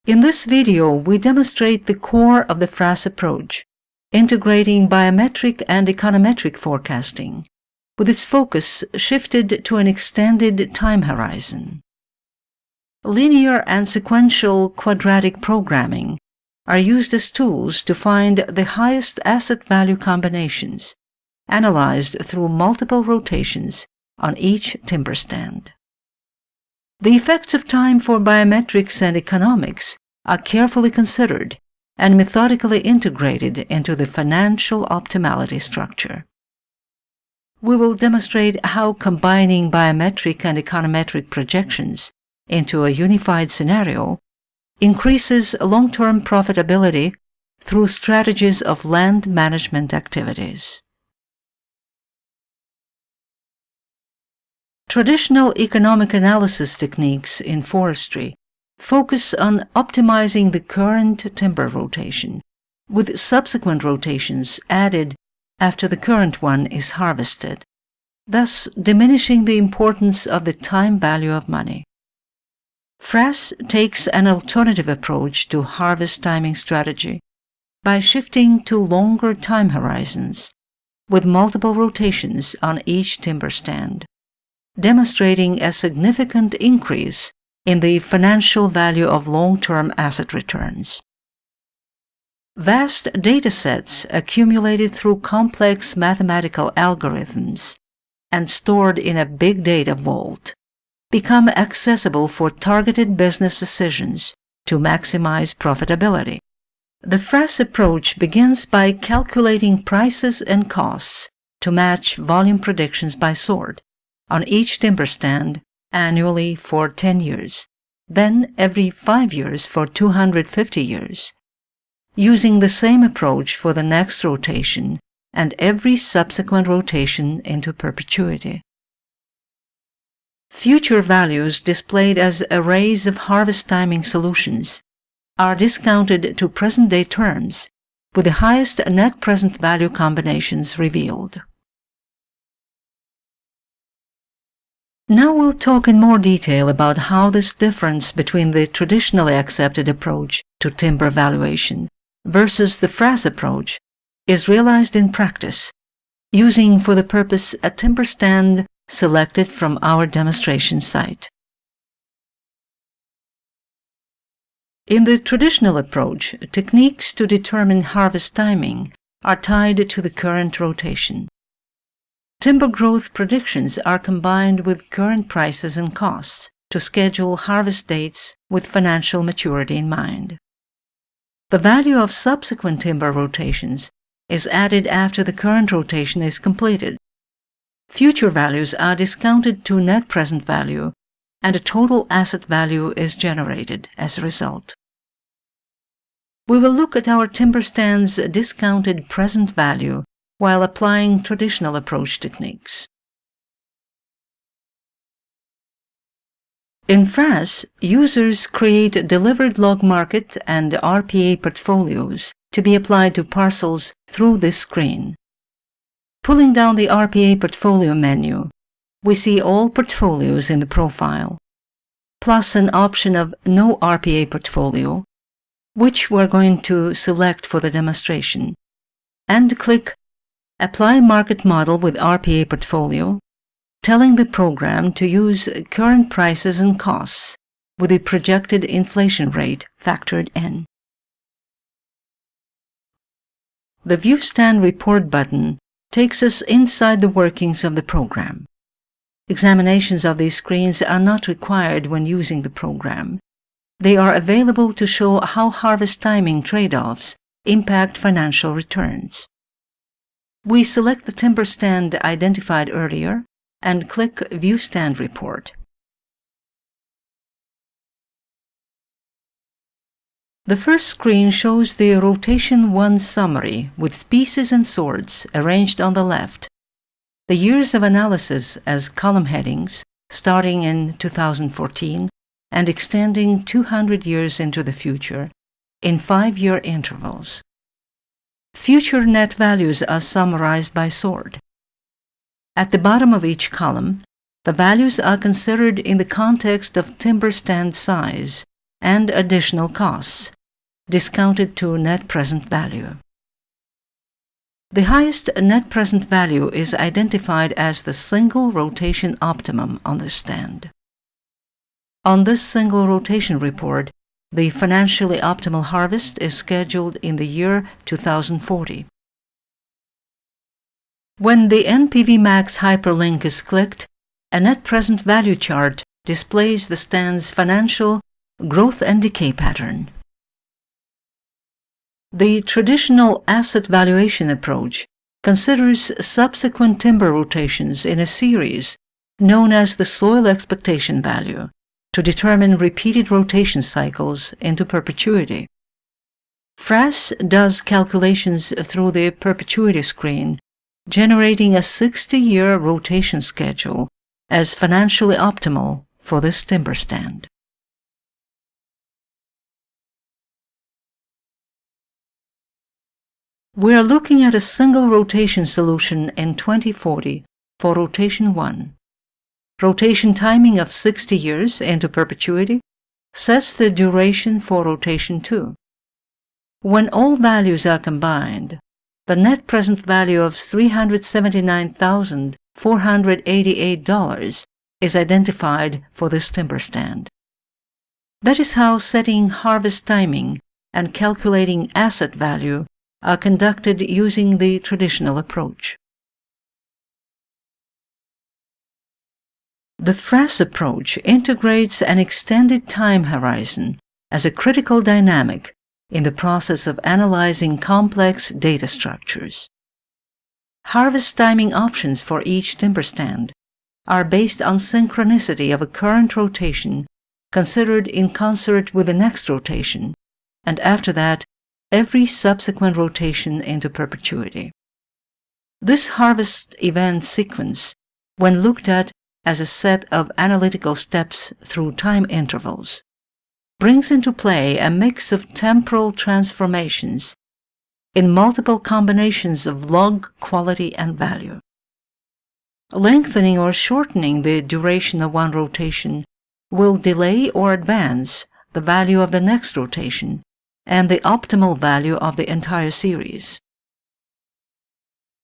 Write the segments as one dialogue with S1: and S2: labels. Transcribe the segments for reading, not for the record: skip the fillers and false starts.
S1: In this video, we demonstrate the core of the FRASS approach, integrating biometric and econometric forecasting, with its focus shifted to an extended time horizon. Linear and sequential quadratic programming are used as tools to find the highest asset value combinations, analyzed through multiple rotations on each timber stand. The effects of time for biometrics and economics are carefully considered and methodically integrated into the financial optimality structure. We will demonstrate how combining biometric and econometric projections into a unified scenario increases long-term profitability through strategies of land management activities. Traditional economic analysis techniques in forestry focus on optimizing the current timber rotation, with subsequent rotations added after the current one is harvested, thus diminishing the importance of the time value of money. FRASS takes an alternative approach to harvest timing strategy by shifting to longer time horizons, with multiple rotations on each timber stand, demonstrating a significant increase in the financial value of long-term asset returns. Vast datasets accumulated through complex mathematical algorithms and stored in a big data vault become accessible for targeted business decisions to maximize profitability. The FRASS approach begins by calculating prices and costs to match volume predictions by sort on each timber stand annually for 10 years, then every 5 years for 250 years, using the same approach for the next rotation and every subsequent rotation into perpetuity. Future values displayed as arrays of harvest timing solutions are discounted to present-day terms, with the highest net present value combinations revealed. Now we'll talk in more detail about how this difference between the traditionally accepted approach to timber valuation versus the FRASS approach is realized in practice, using for the purpose a timber stand selected from our demonstration site. In the traditional approach, techniques to determine harvest timing are tied to the current rotation. Timber growth predictions are combined with current prices and costs to schedule harvest dates with financial maturity in mind. The value of subsequent timber rotations is added after the current rotation is completed. Future values are discounted to net present value, and a total asset value is generated as a result. We will look at our timber stand's discounted present value while applying traditional approach techniques. In FRASS, users create delivered log market and RPA portfolios to be applied to parcels through this screen. Pulling down the RPA portfolio menu, we see all portfolios in the profile, plus an option of No RPA Portfolio, which we're going to select for the demonstration, and click Apply Market Model with RPA Portfolio, telling the program to use current prices and costs with the projected inflation rate factored in. The View Stand Report button takes us inside the workings of the program. Examinations of these screens are not required when using the program. They are available to show how harvest timing trade-offs impact financial returns. We select the timber stand identified earlier and click View Stand Report. The first screen shows the Rotation 1 summary with species and sorts arranged on the left, the years of analysis as column headings starting in 2014 and extending 200 years into the future in 5-year intervals. Future net values are summarized by sort. At the bottom of each column, the values are considered in the context of timber stand size and additional costs, discounted to net present value. The highest net present value is identified as the single rotation optimum on the stand. On this single rotation report, the financially optimal harvest is scheduled in the year 2040. When the NPV Max hyperlink is clicked, a net present value chart displays the stand's financial growth and decay pattern. The traditional asset valuation approach considers subsequent timber rotations in a series known as the soil expectation value to determine repeated rotation cycles into perpetuity. FRASS does calculations through the perpetuity screen, generating a 60-year rotation schedule as financially optimal for this timber stand. We are looking at a single rotation solution in 2040 for rotation 1. Rotation timing of 60 years into perpetuity sets the duration for rotation 2. When all values are combined, the net present value of $379,488 is identified for this timber stand. That is how setting harvest timing and calculating asset value are conducted using the traditional approach. The FRASS approach integrates an extended time horizon as a critical dynamic in the process of analyzing complex data structures. Harvest timing options for each timber stand are based on synchronicity of a current rotation considered in concert with the next rotation, and after that, every subsequent rotation into perpetuity. This harvest event sequence, when looked at as a set of analytical steps through time intervals, brings into play a mix of temporal transformations in multiple combinations of log, quality, and value. Lengthening or shortening the duration of one rotation will delay or advance the value of the next rotation and the optimal value of the entire series.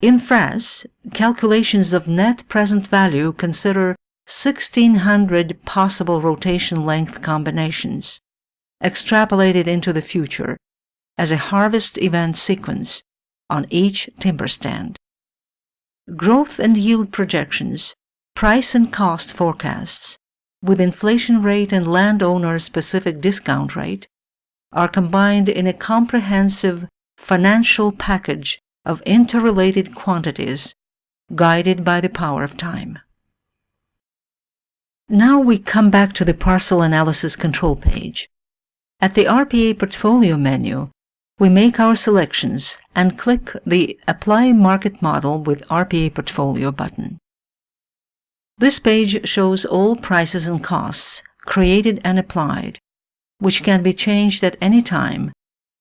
S1: In FRASS, calculations of net present value consider 1,600 possible rotation length combinations, extrapolated into the future as a harvest event sequence on each timber stand. Growth and yield projections, price and cost forecasts, with inflation rate and landowner-specific discount rate, are combined in a comprehensive financial package of interrelated quantities guided by the power of time. Now we come back to the parcel analysis control page. At the RPA portfolio menu, we make our selections and click the Apply Market Model with RPA Portfolio button. This page shows all prices and costs created and applied, which can be changed at any time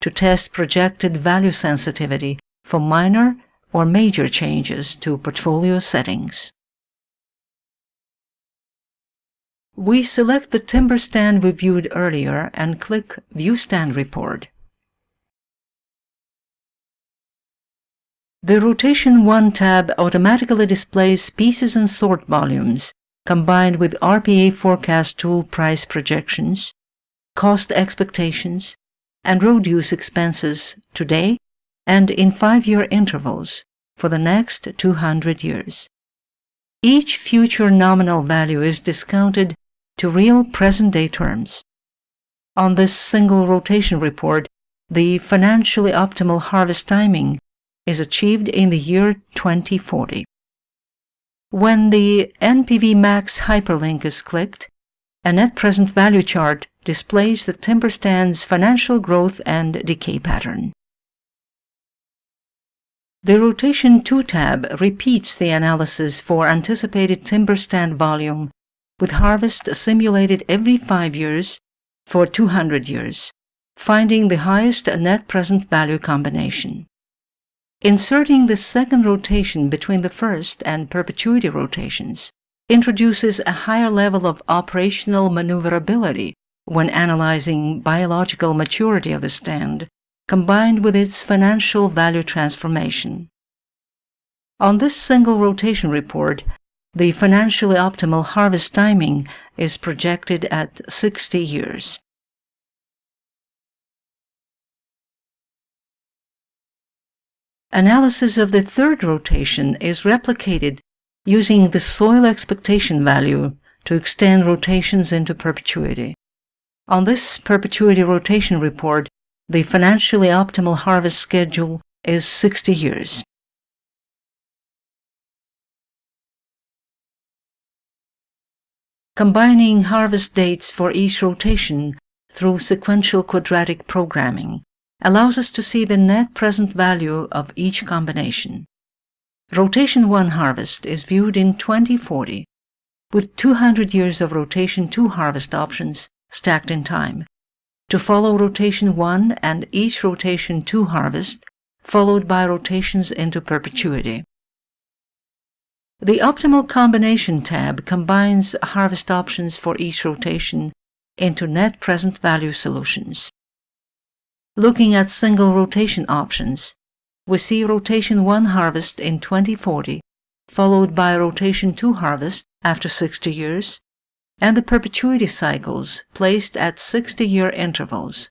S1: to test projected value sensitivity for minor or major changes to portfolio settings. We select the timber stand we viewed earlier and click View Stand Report. The Rotation 1 tab automatically displays species and sort volumes combined with RPA forecast tool price projections, cost expectations, and road use expenses today and in 5-year intervals for the next 200 years. Each future nominal value is discounted to real present-day terms. On this single rotation report, the financially optimal harvest timing is achieved in the year 2040. When the NPV Max hyperlink is clicked, a net present value chart displays the timber stand's financial growth and decay pattern. The Rotation 2 tab repeats the analysis for anticipated timber stand volume, with harvest simulated every 5 years for 200 years, finding the highest net present value combination. Inserting the second rotation between the first and perpetuity rotations introduces a higher level of operational maneuverability when analyzing biological maturity of the stand, combined with its financial value transformation. On this single rotation report, the financially optimal harvest timing is projected at 60 years. Analysis of the third rotation is replicated using the soil expectation value to extend rotations into perpetuity. On this perpetuity rotation report, the financially optimal harvest schedule is 60 years. Combining harvest dates for each rotation through sequential quadratic programming allows us to see the net present value of each combination. Rotation 1 harvest is viewed in 2040, with 200 years of rotation 2 harvest options stacked in time, to follow rotation 1 and each rotation 2 harvest, followed by rotations into perpetuity. The Optimal Combination tab combines harvest options for each rotation into net present value solutions. Looking at single rotation options, we see rotation 1 harvest in 2040, followed by rotation 2 harvest after 60 years, and the perpetuity cycles placed at 60-year intervals,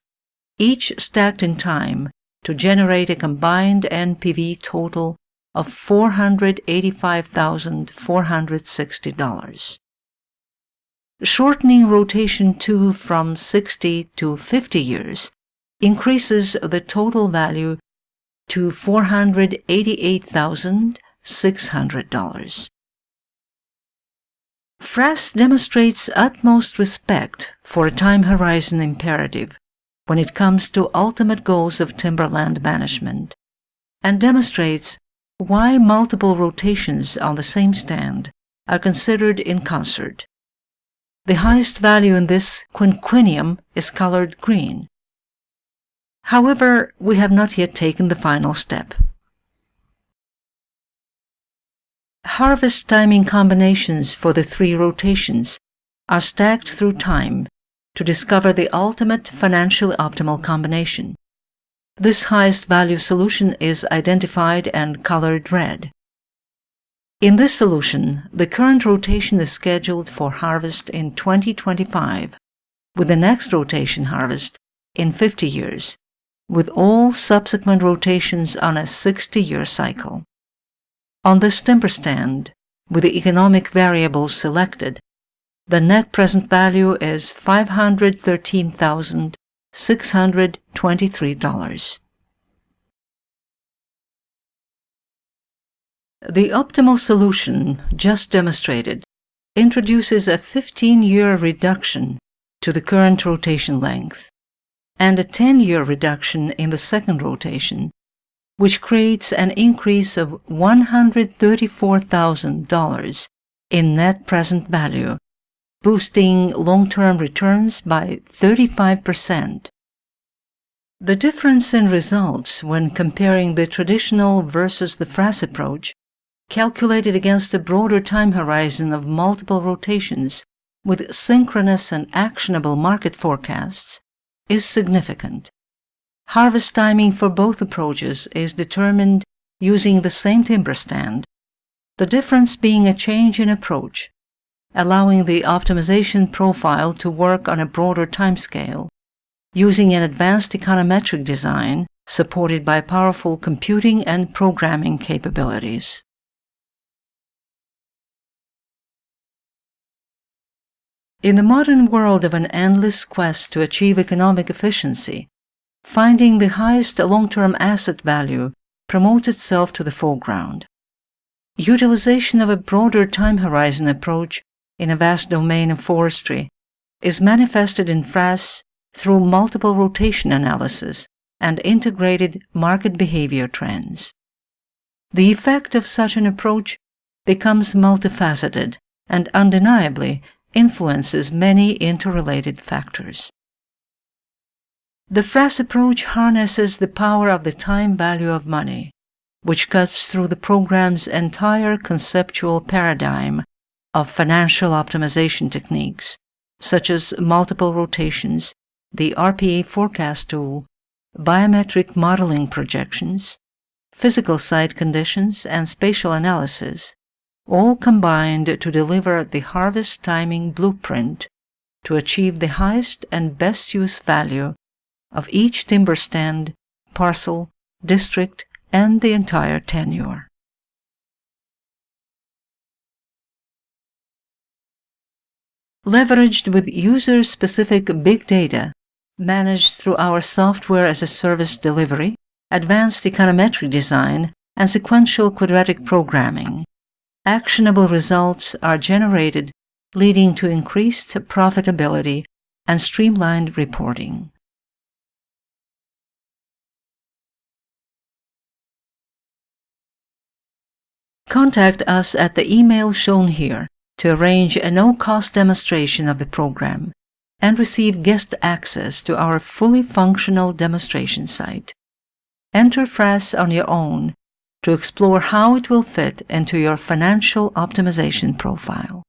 S1: each stacked in time to generate a combined NPV total of $485,460. Shortening rotation 2 from 60 to 50 years increases the total value to $488,600. FRASS demonstrates utmost respect for a time horizon imperative when it comes to ultimate goals of timberland management, and demonstrates why multiple rotations on the same stand are considered in concert. The highest value in this quinquennium is colored green. However, we have not yet taken the final step. Harvest timing combinations for the 3 rotations are stacked through time to discover the ultimate financially optimal combination. This highest value solution is identified and colored red. In this solution, the current rotation is scheduled for harvest in 2025, with the next rotation harvest in 50 years, with all subsequent rotations on a 60-year cycle. On this timber stand, with the economic variables selected, the net present value is $513,623. The optimal solution, just demonstrated, introduces a 15-year reduction to the current rotation length and a 10-year reduction in the second rotation, which creates an increase of $134,000 in net present value, boosting long-term returns by 35%. The difference in results when comparing the traditional versus the FRASS approach, calculated against a broader time horizon of multiple rotations with synchronous and actionable market forecasts, is significant. Harvest timing for both approaches is determined using the same timber stand, the difference being a change in approach, allowing the optimization profile to work on a broader timescale, using an advanced econometric design supported by powerful computing and programming capabilities. In the modern world of an endless quest to achieve economic efficiency, finding the highest long-term asset value promotes itself to the foreground. Utilization of a broader time horizon approach in a vast domain of forestry is manifested in FRASS through multiple rotation analysis and integrated market behavior trends. The effect of such an approach becomes multifaceted and undeniably influences many interrelated factors. The FRASS approach harnesses the power of the time value of money, which cuts through the program's entire conceptual paradigm of financial optimization techniques, such as multiple rotations, the RPA forecast tool, biometric modeling projections, physical site conditions, and spatial analysis, all combined to deliver the harvest timing blueprint to achieve the highest and best use value of each timber stand, parcel, district, and the entire tenure. Leveraged with user-specific big data, managed through our software-as-a-service delivery, advanced econometric design, and sequential quadratic programming, actionable results are generated, leading to increased profitability and streamlined reporting. Contact us at the email shown here to arrange a no-cost demonstration of the program and receive guest access to our fully functional demonstration site. Enter FRASS on your own to explore how it will fit into your financial optimization profile.